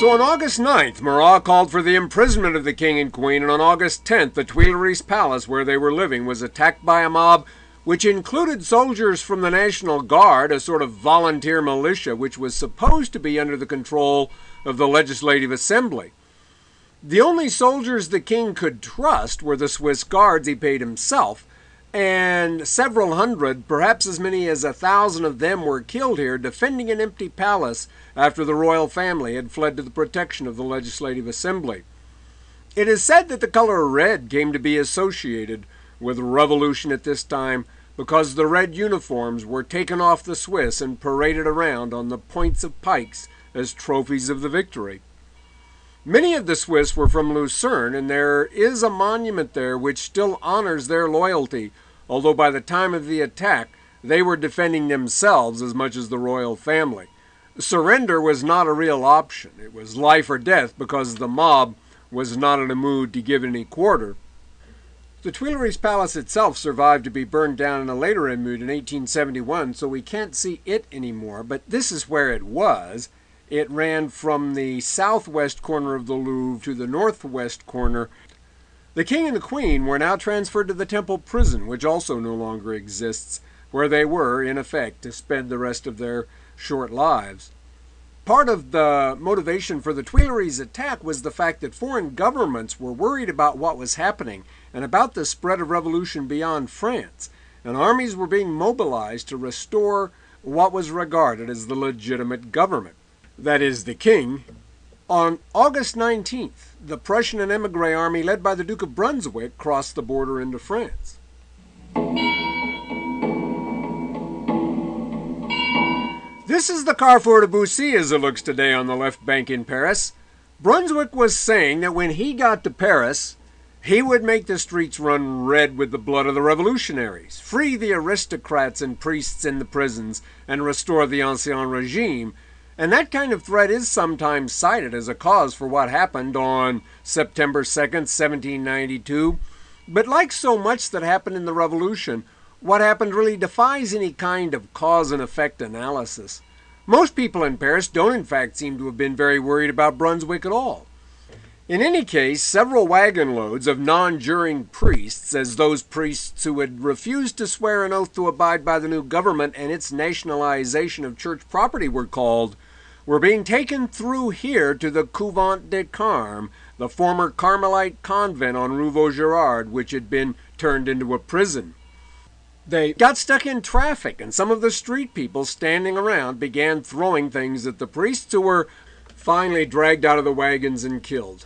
So on August 9th, Marat called for the imprisonment of the king and queen, and on August 10th, the Tuileries Palace, where they were living, was attacked by a mob which included soldiers from the National Guard, a sort of volunteer militia which was supposed to be under the control of the Legislative Assembly. The only soldiers the king could trust were the Swiss guards he paid himself, and several hundred, perhaps as many as 1,000 of them were killed here defending an empty palace after the royal family had fled to the protection of the Legislative Assembly. It is said that the color red came to be associated with revolution at this time because the red uniforms were taken off the Swiss and paraded around on the points of pikes as trophies of the victory. Many of the Swiss were from Lucerne, and there is a monument there which still honors their loyalty, although by the time of the attack they were defending themselves as much as the royal family. Surrender was not a real option. It was life or death because the mob was not in a mood to give any quarter. The Tuileries Palace itself survived to be burned down in a later mood in 1871, so we can't see it anymore, but this is where it was. It ran from the southwest corner of the Louvre to the northwest corner. The king and the queen were now transferred to the Temple prison, which also no longer exists, where they were, in effect, to spend the rest of their short lives. Part of the motivation for the Tuileries attack was the fact that foreign governments were worried about what was happening and about the spread of revolution beyond France, and armies were being mobilized to restore what was regarded as the legitimate government. That is, the king. On August 19th, the Prussian and emigre army led by the Duke of Brunswick crossed the border into France. This is the Carrefour de Bussy as it looks today on the left bank in Paris. Brunswick was saying that when he got to Paris, he would make the streets run red with the blood of the revolutionaries, free the aristocrats and priests in the prisons, and restore the Ancien Regime. And that kind of threat is sometimes cited as a cause for what happened on September 2nd, 1792. But like so much that happened in the Revolution, what happened really defies any kind of cause and effect analysis. Most people in Paris don't in fact seem to have been very worried about Brunswick at all. In any case, several wagon loads of non-juring priests, as those priests who had refused to swear an oath to abide by the new government and its nationalization of church property were called, were being taken through here to the Couvent des Carmes, the former Carmelite convent on Rue Vaugirard, which had been turned into a prison. They got stuck in traffic, and some of the street people standing around began throwing things at the priests, who were finally dragged out of the wagons and killed.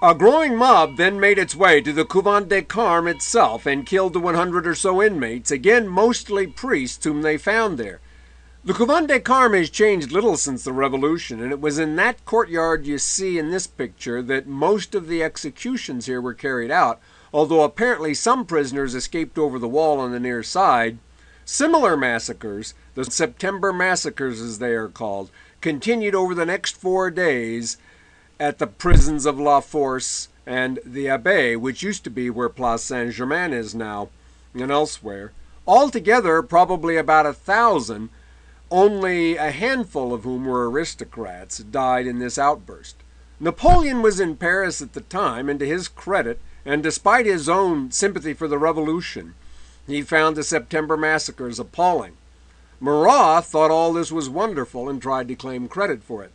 A growing mob then made its way to the Couvent des Carmes itself and killed the 100 or so inmates, again mostly priests whom they found there. The Couvent des Carmes has changed little since the Revolution, and it was in that courtyard you see in this picture that most of the executions here were carried out, although apparently some prisoners escaped over the wall on the near side. Similar massacres, the September Massacres as they are called, continued over the next 4 days at the prisons of La Force and the Abbaye, which used to be where Place Saint-Germain is now, and elsewhere. Altogether, probably about 1,000, only a handful of whom were aristocrats, died in this outburst. Napoleon was in Paris at the time, and to his credit, and despite his own sympathy for the revolution, he found the September massacres appalling. Marat thought all this was wonderful and tried to claim credit for it.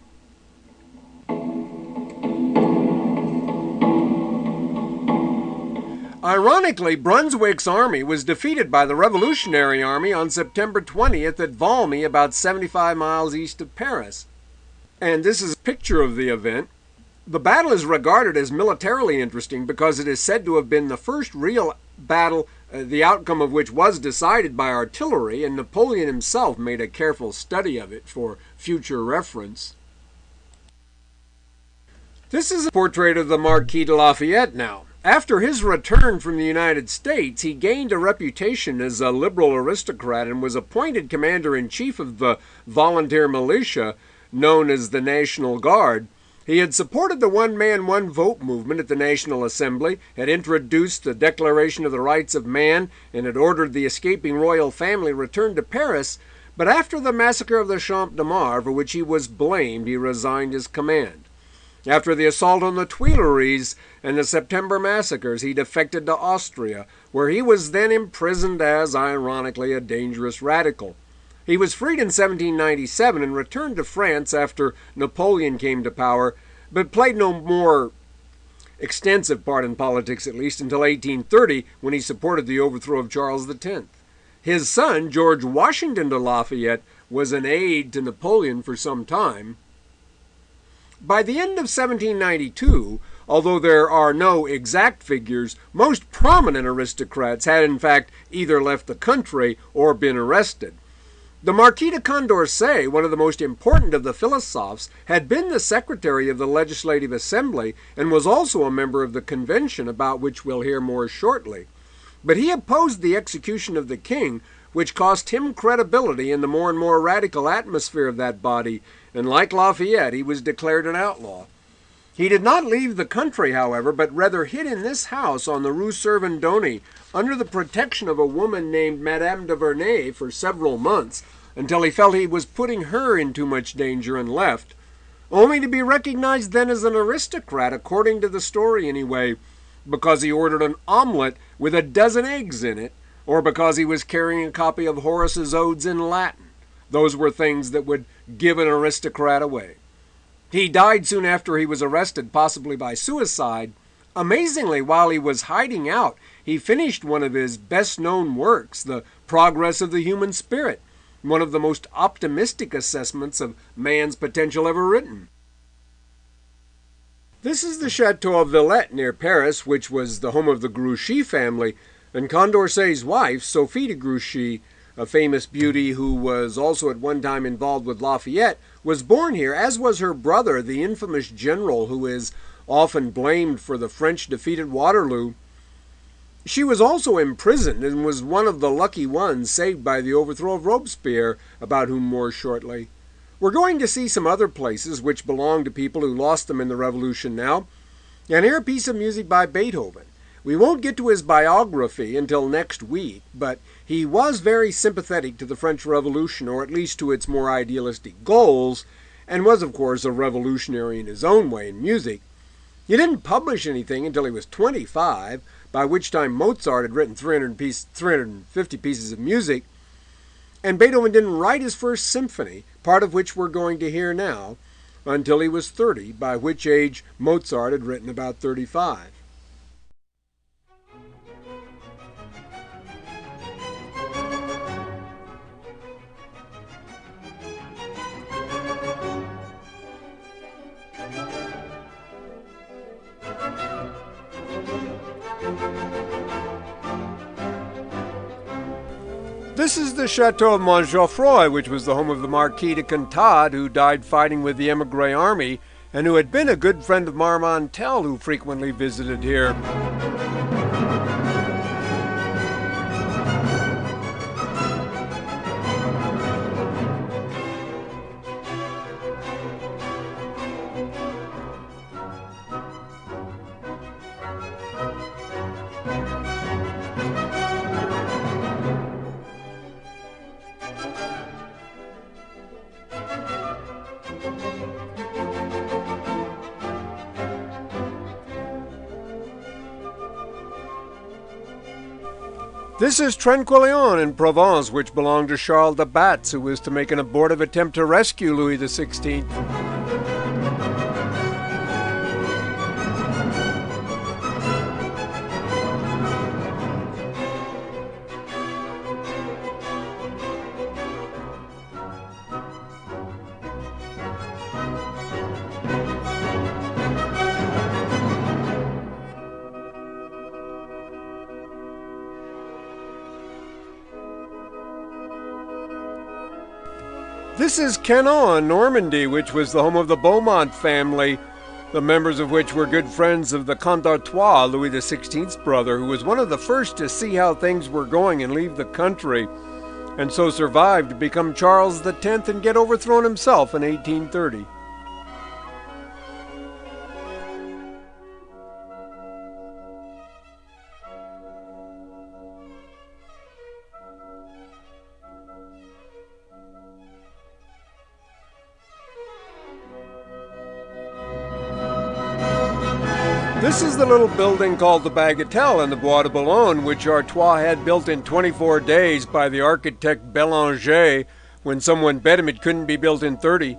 Ironically, Brunswick's army was defeated by the Revolutionary Army on September 20th at Valmy, about 75 miles east of Paris. And this is a picture of the event. The battle is regarded as militarily interesting because it is said to have been the first real battle, the outcome of which was decided by artillery, and Napoleon himself made a careful study of it for future reference. This is a portrait of the Marquis de Lafayette now. After his return from the United States, he gained a reputation as a liberal aristocrat and was appointed commander-in-chief of the volunteer militia known as the National Guard. He had supported the one-man, one-vote movement at the National Assembly, had introduced the Declaration of the Rights of Man, and had ordered the escaping royal family returned to Paris, But after the massacre of the Champ de Mars, for which he was blamed, he resigned his command. After the assault on the Tuileries and the September massacres, he defected to Austria, where he was then imprisoned as, ironically, a dangerous radical. He was freed in 1797 and returned to France after Napoleon came to power, but played no more extensive part in politics, at least until 1830, when he supported the overthrow of Charles X. His son, George Washington de Lafayette, was an aide to Napoleon for some time. By the end of 1792, although there are no exact figures, most prominent aristocrats had in fact either left the country or been arrested. The Marquis de Condorcet, one of the most important of the philosophes, had been the secretary of the Legislative Assembly and was also a member of the Convention, about which we'll hear more shortly. But he opposed the execution of the king, which cost him credibility in the more and more radical atmosphere of that body, and like Lafayette, he was declared an outlaw. He did not leave the country, however, but rather hid in this house on the Rue Servandoni under the protection of a woman named Madame de Vernay for several months, until he felt he was putting her in too much danger and left, only to be recognized then as an aristocrat, according to the story anyway, because he ordered an omelet with a dozen eggs in it, or because he was carrying a copy of Horace's Odes in Latin. Those were things that would give an aristocrat away. He died soon after he was arrested, possibly by suicide. Amazingly, while he was hiding out, he finished one of his best-known works, The Progress of the Human Spirit, one of the most optimistic assessments of man's potential ever written. This is the Chateau of Villette near Paris, which was the home of the Grouchy family, and Condorcet's wife, Sophie de Grouchy, a famous beauty who was also at one time involved with Lafayette, was born here, as was her brother, the infamous general who is often blamed for the French defeat at Waterloo. She was also imprisoned and was one of the lucky ones saved by the overthrow of Robespierre, about whom more shortly. We're going to see some other places which belong to people who lost them in the Revolution now, and hear a piece of music by Beethoven. We won't get to his biography until next week, but he was very sympathetic to the French Revolution, or at least to its more idealistic goals, and was, of course, a revolutionary in his own way in music. He didn't publish anything until he was 25, by which time Mozart had written 350 pieces of music, and Beethoven didn't write his first symphony, part of which we're going to hear now, until he was 30, by which age Mozart had written about 35. This is the Chateau of Montgeoffroy, which was the home of the Marquis de Cantade, who died fighting with the émigré army, and who had been a good friend of Marmontel, who frequently visited here. This is Trinquelion in Provence, which belonged to Charles de Batz, who was to make an abortive attempt to rescue Louis XVI. This is Canon in Normandy, which was the home of the Beaumont family, the members of which were good friends of the Comte d'Artois, Louis XVI's brother, who was one of the first to see how things were going and leave the country, and so survived to become Charles X and get overthrown himself in 1830. This is the little building called the Bagatelle in the Bois de Boulogne, which Artois had built in 24 days by the architect Bélanger when someone bet him it couldn't be built in 30.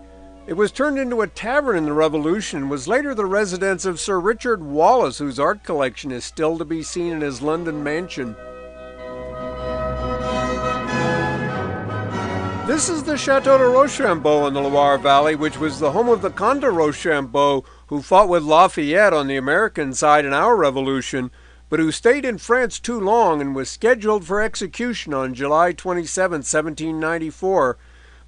It was turned into a tavern in the Revolution and was later the residence of Sir Richard Wallace, whose art collection is still to be seen in his London mansion. This is the Chateau de Rochambeau in the Loire Valley, which was the home of the Comte de Rochambeau, who fought with Lafayette on the American side in our revolution, but who stayed in France too long and was scheduled for execution on July 27, 1794.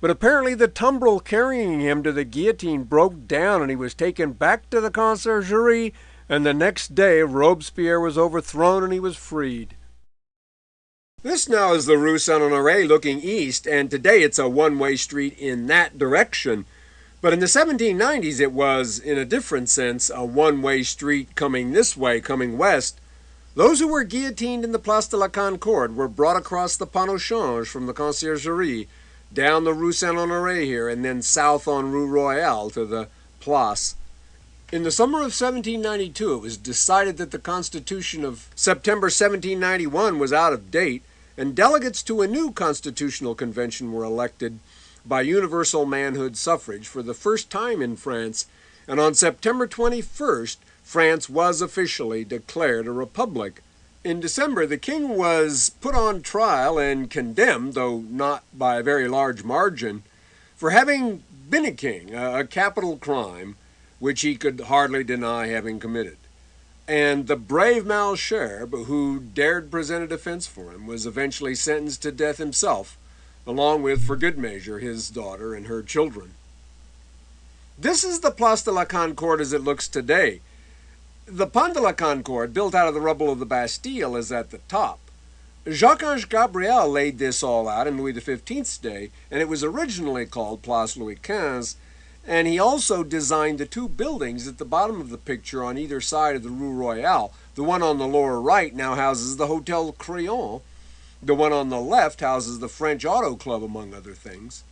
But apparently the tumbril carrying him to the guillotine broke down and he was taken back to the conciergerie, and the next day Robespierre was overthrown and he was freed. This now is the Rue Saint-Honoré looking east, and today it's a one-way street in that direction. But in the 1790s it was, in a different sense, a one-way street coming this way, coming west. Those who were guillotined in the Place de la Concorde were brought across the Pont au Change from the Conciergerie, down the Rue Saint-Honoré here, and then south on Rue Royale to the Place. In the summer of 1792 it was decided that the Constitution of September 1791 was out of date, and delegates to a new constitutional convention were elected by universal manhood suffrage for the first time in France, and on September 21st, France was officially declared a republic. In December, the king was put on trial and condemned, though not by a very large margin, for having been a king, a capital crime, which he could hardly deny having committed. And the brave Malesherbes, who dared present a defense for him, was eventually sentenced to death himself, along with, for good measure, his daughter and her children. This is the Place de la Concorde as it looks today. The Pont de la Concorde, built out of the rubble of the Bastille, is at the top. Jacques Gabriel laid this all out in Louis XV's day, and it was originally called Place Louis XV, and he also designed the two buildings at the bottom of the picture on either side of the Rue Royale. The one on the lower right now houses the Hotel Crillon. The one on the left houses the French Auto Club, among other things.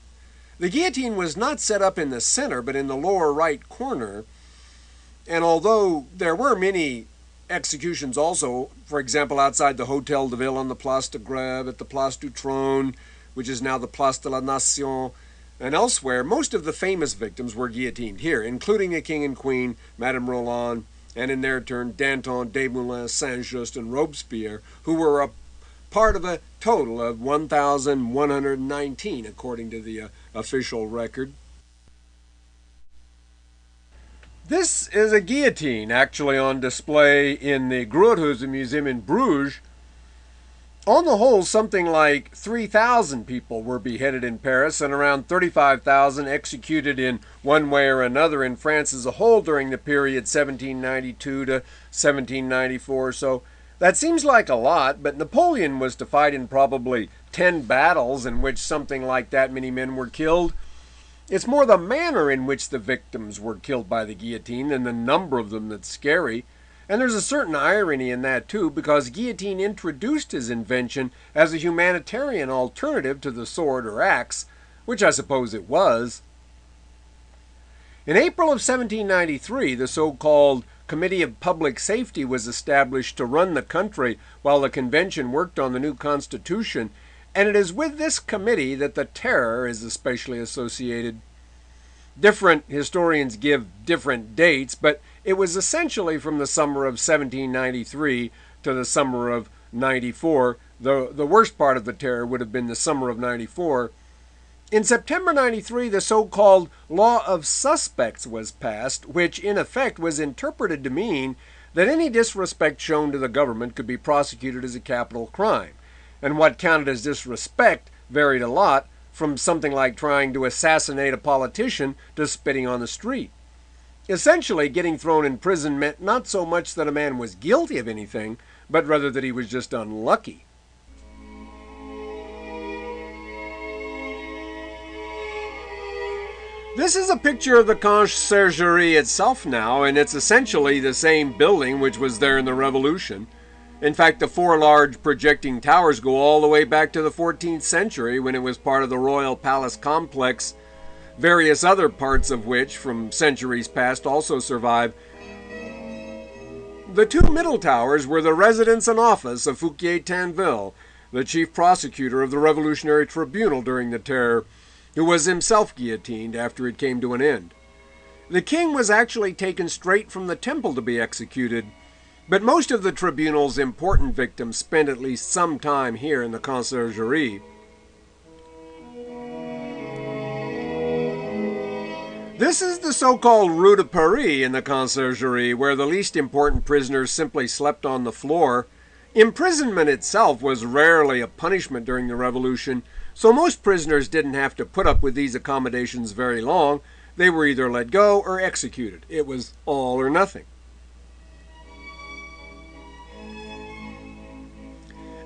The guillotine was not set up in the center, but in the lower right corner. And although there were many executions also, for example, outside the Hotel de Ville on the Place de Grève, at the Place du Trône, which is now the Place de la Nation, and elsewhere, most of the famous victims were guillotined here, including the King and Queen, Madame Roland, and in their turn, Danton, Desmoulins, Saint-Just, and Robespierre, who were a part of a total of 1,119, according to the official record. This is a guillotine, actually on display in the Groothuizen Museum in Bruges. On the whole, something like 3,000 people were beheaded in Paris and around 35,000 executed in one way or another in France as a whole during the period 1792 to 1794. So that seems like a lot, but Napoleon was to fight in probably 10 battles in which something like that many men were killed. It's more the manner in which the victims were killed by the guillotine than the number of them that's scary. And there's a certain irony in that too, because guillotine introduced his invention as a humanitarian alternative to the sword or axe, which I suppose it was. In April of 1793, the so-called Committee of Public Safety was established to run the country while the convention worked on the new constitution, and it is with this committee that the Terror is especially associated. Different historians give different dates, but it was essentially from the summer of 1793 to the summer of 94. The worst part of the Terror would have been the summer of 94. In September 93, the so-called Law of Suspects was passed, which in effect was interpreted to mean that any disrespect shown to the government could be prosecuted as a capital crime. And what counted as disrespect varied a lot, from something like trying to assassinate a politician to spitting on the street. Essentially, getting thrown in prison meant not so much that a man was guilty of anything, but rather that he was just unlucky. This is a picture of the Conciergerie itself now, and it's essentially the same building which was there in the Revolution. In fact, the four large projecting towers go all the way back to the 14th century when it was part of the Royal Palace complex, various other parts of which, from centuries past, also survive. The two middle towers were the residence and office of Fouquier Tinville, the chief prosecutor of the Revolutionary Tribunal during the Terror, who was himself guillotined after it came to an end. The king was actually taken straight from the temple to be executed, but most of the tribunal's important victims spent at least some time here in the Conciergerie. This is the so-called Rue de Paris in the Conciergerie, where the least important prisoners simply slept on the floor. Imprisonment itself was rarely a punishment during the Revolution, so most prisoners didn't have to put up with these accommodations very long. They were either let go or executed. It was all or nothing.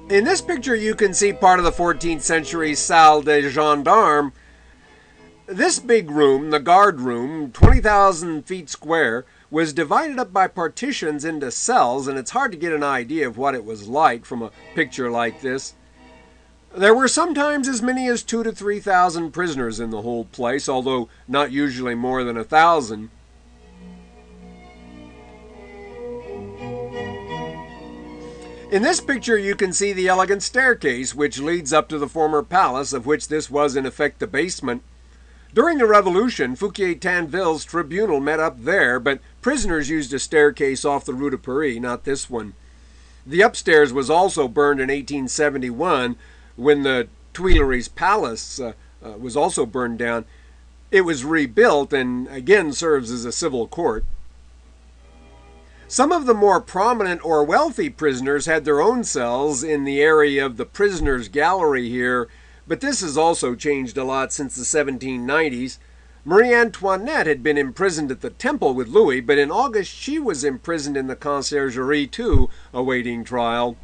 In this picture you can see part of the 14th century Salle des Gendarmes. This big room, the guard room, 20,000 feet square, was divided up by partitions into cells, and it's hard to get an idea of what it was like from a picture like this. There were sometimes as many as 2,000 to 3,000 prisoners in the whole place, although not usually more than 1,000. In this picture you can see the elegant staircase which leads up to the former palace, of which this was in effect the basement. During the Revolution, Fouquier Tinville's tribunal met up there, but prisoners used a staircase off the Rue de Paris, not this one. The upstairs was also burned in 1871 when the Tuileries Palace was also burned down. It was rebuilt and again serves as a civil court. Some of the more prominent or wealthy prisoners had their own cells in the area of the prisoners' gallery here, but this has also changed a lot since the 1790s. Marie Antoinette had been imprisoned at the Temple with Louis, but in August she was imprisoned in the Conciergerie too, awaiting trial.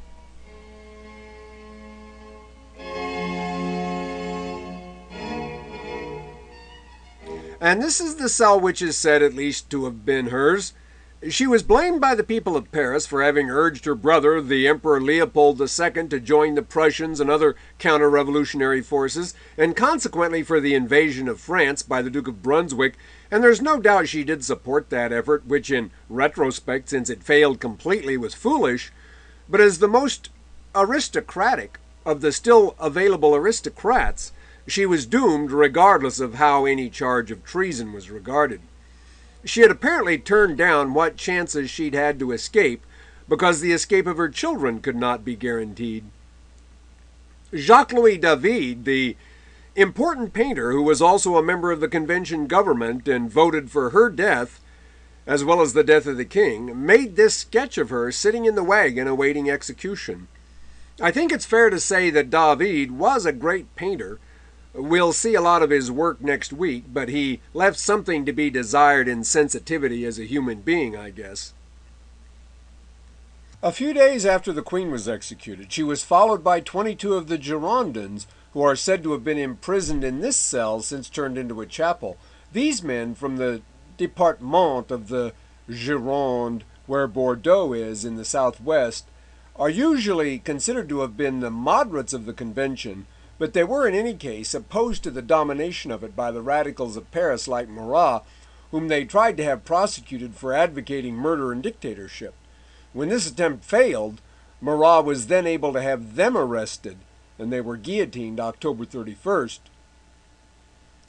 And this is the cell which is said at least to have been hers. She was blamed by the people of Paris for having urged her brother, the Emperor Leopold II, to join the Prussians and other counter-revolutionary forces, and consequently for the invasion of France by the Duke of Brunswick, and there's no doubt she did support that effort, which in retrospect, since it failed completely, was foolish. But as the most aristocratic of the still available aristocrats, she was doomed regardless of how any charge of treason was regarded. She had apparently turned down what chances she'd had to escape, because the escape of her children could not be guaranteed. Jacques-Louis David, the important painter who was also a member of the convention government and voted for her death, as well as the death of the king, made this sketch of her sitting in the wagon awaiting execution. I think it's fair to say that David was a great painter. We'll see a lot of his work next week, but he left something to be desired in sensitivity as a human being, I guess. A few days after the Queen was executed, she was followed by 22 of the Gerondons, who are said to have been imprisoned in this cell since turned into a chapel. These men, from the département of the Gironde, where Bordeaux is in the southwest, are usually considered to have been the moderates of the convention, but they were in any case opposed to the domination of it by the radicals of Paris like Marat, whom they tried to have prosecuted for advocating murder and dictatorship. When this attempt failed, Marat was then able to have them arrested, and they were guillotined October 31st.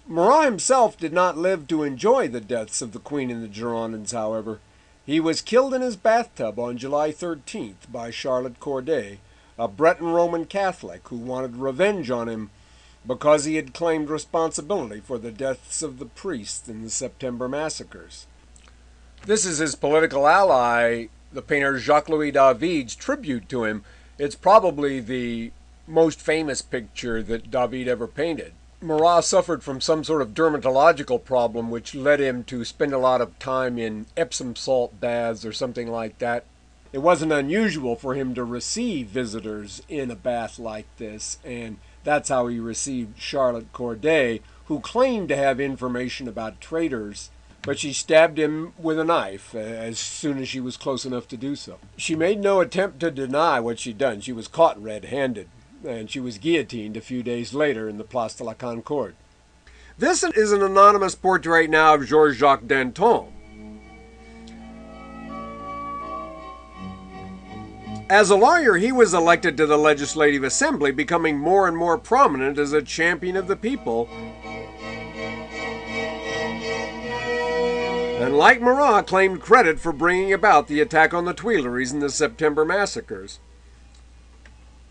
Marat himself did not live to enjoy the deaths of the Queen and the Girondins, however. He was killed in his bathtub on July 13th by Charlotte Corday, a Breton Roman Catholic who wanted revenge on him because he had claimed responsibility for the deaths of the priests in the September massacres. This is his political ally, the painter Jacques-Louis David's tribute to him. It's probably the most famous picture that David ever painted. Marat suffered from some sort of dermatological problem which led him to spend a lot of time in Epsom salt baths or something like that. It wasn't unusual for him to receive visitors in a bath like this, and that's how he received Charlotte Corday, who claimed to have information about traitors, but she stabbed him with a knife as soon as she was close enough to do so. She made no attempt to deny what she'd done. She was caught red-handed, and she was guillotined a few days later in the Place de la Concorde. This is an anonymous portrait now of Georges Jacques Danton. As a lawyer, he was elected to the Legislative Assembly, becoming more and more prominent as a champion of the people. And like Marat, claimed credit for bringing about the attack on the Tuileries and the September massacres.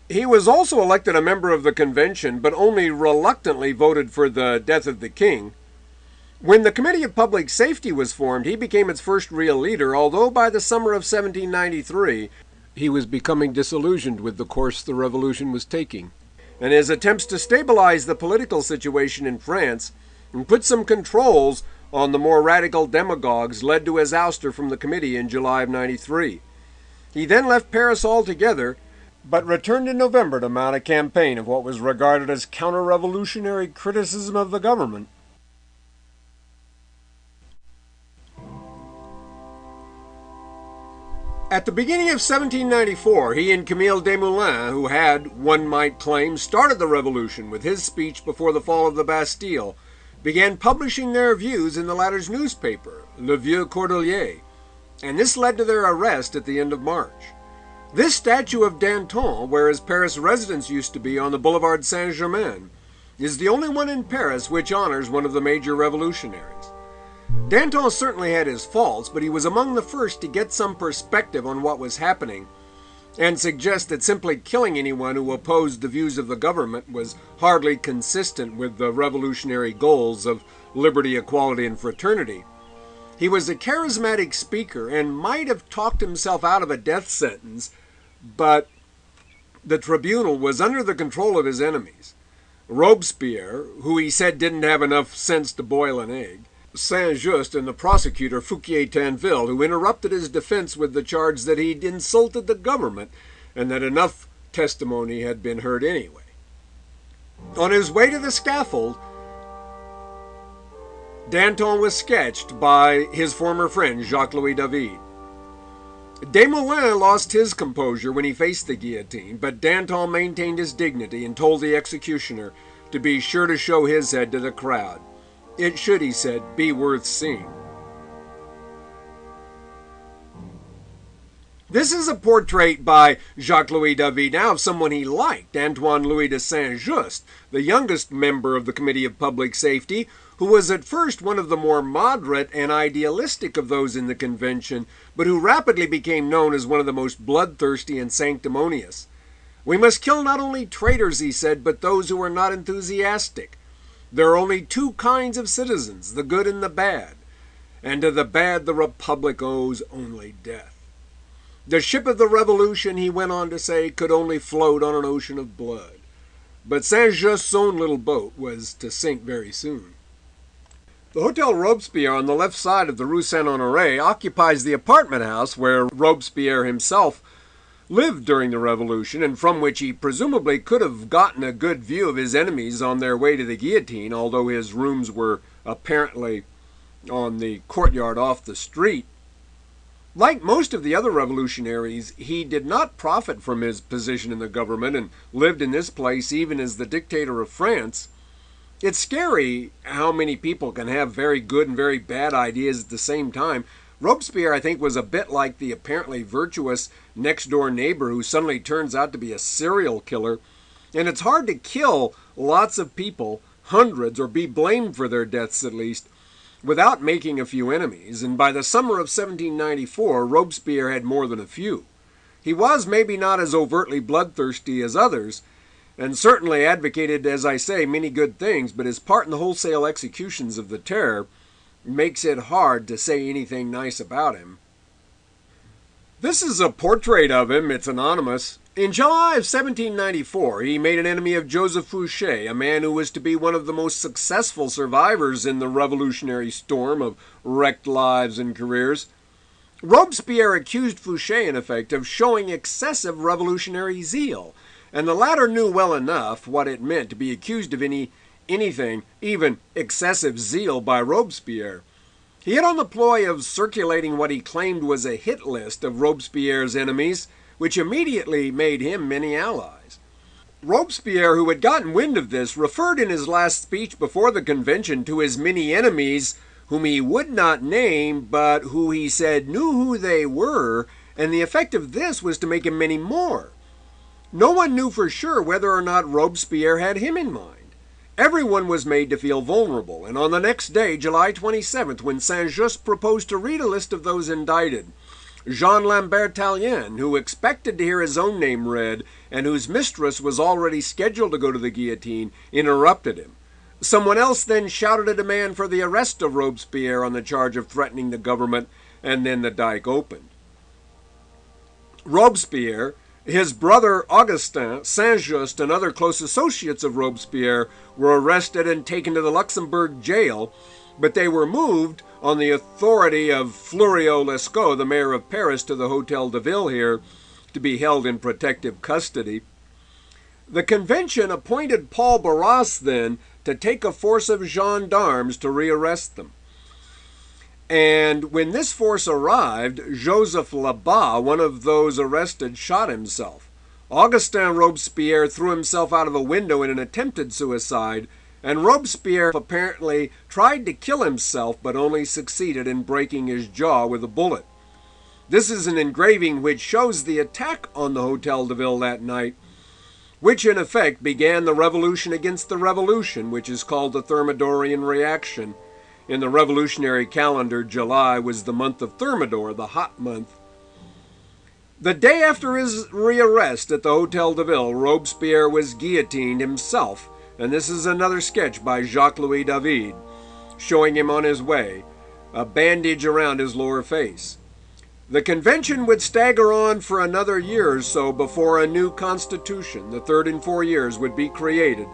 He was also elected a member of the convention, but only reluctantly voted for the death of the king. When the Committee of Public Safety was formed, he became its first real leader, although by the summer of 1793, he was becoming disillusioned with the course the revolution was taking. And his attempts to stabilize the political situation in France and put some controls on the more radical demagogues led to his ouster from the committee in July of 93. He then left Paris altogether, but returned in November to mount a campaign of what was regarded as counter-revolutionary criticism of the government. At the beginning of 1794, he and Camille Desmoulins, who had, one might claim, started the revolution with his speech before the fall of the Bastille, began publishing their views in the latter's newspaper, Le Vieux Cordelier, and this led to their arrest at the end of March. This statue of Danton, where his Paris residence used to be on the Boulevard Saint-Germain, is the only one in Paris which honors one of the major revolutionaries. Danton certainly had his faults, but he was among the first to get some perspective on what was happening and suggest that simply killing anyone who opposed the views of the government was hardly consistent with the revolutionary goals of liberty, equality, and fraternity. He was a charismatic speaker and might have talked himself out of a death sentence, but the tribunal was under the control of his enemies. Robespierre, who he said didn't have enough sense to boil an egg, Saint-Just, and the prosecutor Fouquier-Tinville, who interrupted his defense with the charge that he'd insulted the government and that enough testimony had been heard anyway. On his way to the scaffold, Danton was sketched by his former friend Jacques-Louis David. Desmoulins lost his composure when he faced the guillotine, but Danton maintained his dignity and told the executioner to be sure to show his head to the crowd. It should, he said, be worth seeing. This is a portrait by Jacques-Louis David now of someone he liked, Antoine Louis de Saint-Just, the youngest member of the Committee of Public Safety, who was at first one of the more moderate and idealistic of those in the convention, but who rapidly became known as one of the most bloodthirsty and sanctimonious. We must kill not only traitors, he said, but those who are not enthusiastic. There are only two kinds of citizens, the good and the bad, and to the bad the Republic owes only death. The ship of the Revolution, he went on to say, could only float on an ocean of blood. But Saint-Just's own little boat was to sink very soon. The Hotel Robespierre on the left side of the Rue Saint-Honoré occupies the apartment house where Robespierre himself lived during the Revolution, and from which he presumably could have gotten a good view of his enemies on their way to the guillotine, although his rooms were apparently on the courtyard off the street. Like most of the other revolutionaries, he did not profit from his position in the government and lived in this place even as the dictator of France. It's scary how many people can have very good and very bad ideas at the same time. Robespierre, I think, was a bit like the apparently virtuous next-door neighbor who suddenly turns out to be a serial killer. And it's hard to kill lots of people, hundreds, or be blamed for their deaths at least, without making a few enemies. And by the summer of 1794, Robespierre had more than a few. He was maybe not as overtly bloodthirsty as others, and certainly advocated, as I say, many good things, but his part in the wholesale executions of the Terror makes it hard to say anything nice about him. This is a portrait of him. It's anonymous. In July of 1794, he made an enemy of Joseph Fouché, a man who was to be one of the most successful survivors in the revolutionary storm of wrecked lives and careers. Robespierre accused Fouché, in effect, of showing excessive revolutionary zeal, and the latter knew well enough what it meant to be accused of anything, even excessive zeal by Robespierre. He hit on the ploy of circulating what he claimed was a hit list of Robespierre's enemies, which immediately made him many allies. Robespierre, who had gotten wind of this, referred in his last speech before the convention to his many enemies, whom he would not name, but who he said knew who they were and the effect of this was to make him many more. No one knew for sure whether or not Robespierre had him in mind. Everyone was made to feel vulnerable, and on the next day, July 27th, when Saint-Just proposed to read a list of those indicted, Jean Lambert Tallien, who expected to hear his own name read and whose mistress was already scheduled to go to the guillotine, interrupted him. Someone else then shouted a demand for the arrest of Robespierre on the charge of threatening the government, and then the dike opened. Robespierre, his brother Augustin, Saint-Just, and other close associates of Robespierre were arrested and taken to the Luxembourg jail, but they were moved on the authority of Fleuriot-Lescaut, the mayor of Paris, to the Hotel de Ville here to be held in protective custody. The convention appointed Paul Barras then to take a force of gendarmes to rearrest them. And when this force arrived, Joseph Labat, one of those arrested, shot himself. Augustin Robespierre threw himself out of a window in an attempted suicide, and Robespierre apparently tried to kill himself but only succeeded in breaking his jaw with a bullet. This is an engraving which shows the attack on the Hotel de Ville that night, which in effect began the revolution against the revolution, which is called the Thermidorian reaction. In the revolutionary calendar, July was the month of Thermidor, the hot month. The day after his rearrest at the Hotel de Ville, Robespierre was guillotined himself, and this is another sketch by Jacques-Louis David, showing him on his way, a bandage around his lower face. The convention would stagger on for another year or so before a new constitution, the third in 4 years, would be created,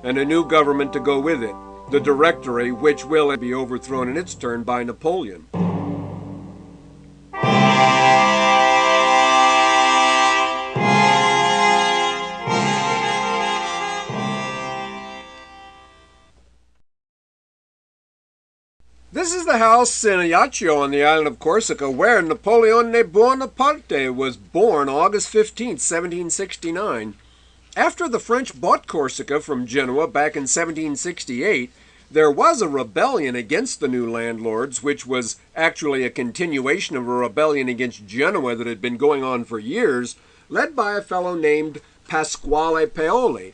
and a new government to go with it, the Directory, which will be overthrown in its turn by Napoleon. This is the house in Ajaccio on the island of Corsica where Napoleon Bonaparte was born August 15, 1769. After the French bought Corsica from Genoa back in 1768, there was a rebellion against the new landlords, which was actually a continuation of a rebellion against Genoa that had been going on for years, led by a fellow named Pasquale Paoli.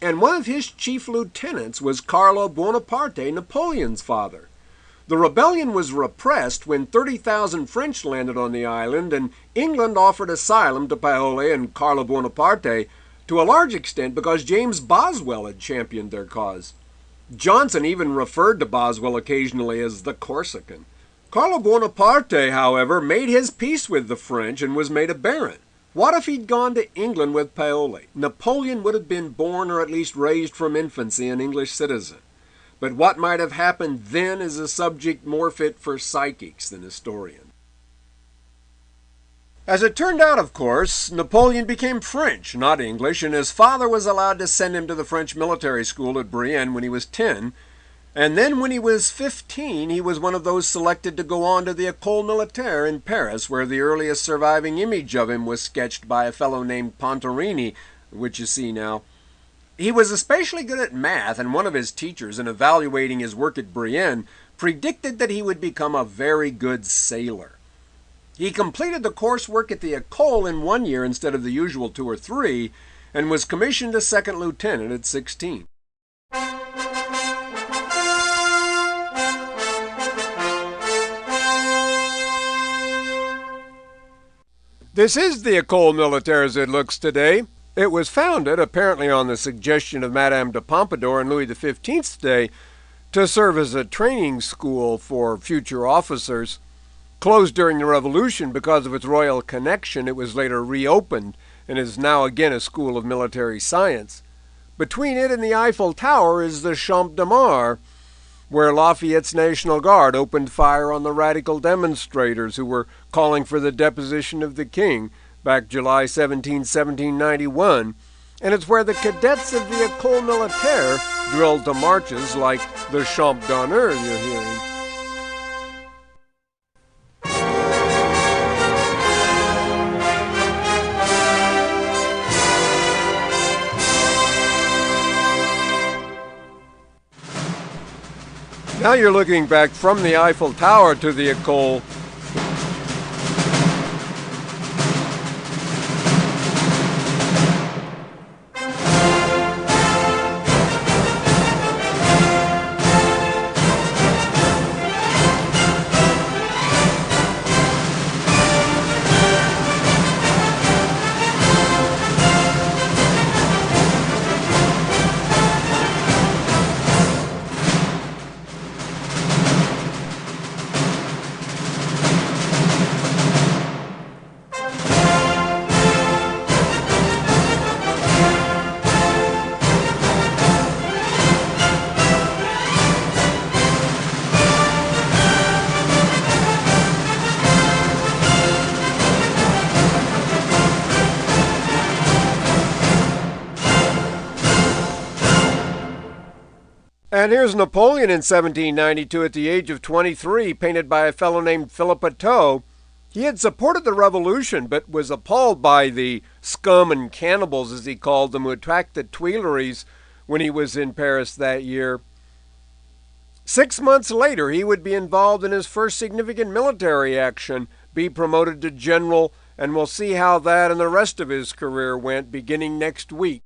And one of his chief lieutenants was Carlo Bonaparte, Napoleon's father. The rebellion was repressed when 30,000 French landed on the island, and England offered asylum to Paoli and Carlo Bonaparte, to a large extent because James Boswell had championed their cause. Johnson even referred to Boswell occasionally as the Corsican. Carlo Bonaparte, however, made his peace with the French and was made a baron. What if he'd gone to England with Paoli? Napoleon would have been born or at least raised from infancy an English citizen. But what might have happened then is a subject more fit for psychics than historians. As it turned out, of course, Napoleon became French, not English, and his father was allowed to send him to the French military school at Brienne when he was 10, and then when he was 15, he was one of those selected to go on to the École Militaire in Paris, where the earliest surviving image of him was sketched by a fellow named Pontarini, which you see now. He was especially good at math, and one of his teachers, in evaluating his work at Brienne, predicted that he would become a very good sailor. He completed the coursework at the École in 1 year instead of the usual 2 or 3, and was commissioned a second lieutenant at 16. This is the École Militaire as it looks today. It was founded, apparently on the suggestion of Madame de Pompadour in Louis XV's day, to serve as a training school for future officers. Closed during the Revolution because of its royal connection, it was later reopened and is now again a school of military science. Between it and the Eiffel Tower is the Champ de Mars, where Lafayette's National Guard opened fire on the radical demonstrators who were calling for the deposition of the king back July 17, 1791, and it's where the cadets of the École Militaire drilled to marches like the Champ d'Honneur you're hearing. Now you're looking back from the Eiffel Tower to the École. And here's Napoleon in 1792 at the age of 23, painted by a fellow named Chateau. He had supported the revolution, but was appalled by the scum and cannibals, as he called them, who attacked the Tuileries when he was in Paris that year. 6 months later, he would be involved in his first significant military action, be promoted to general, and we'll see how that and the rest of his career went beginning next week.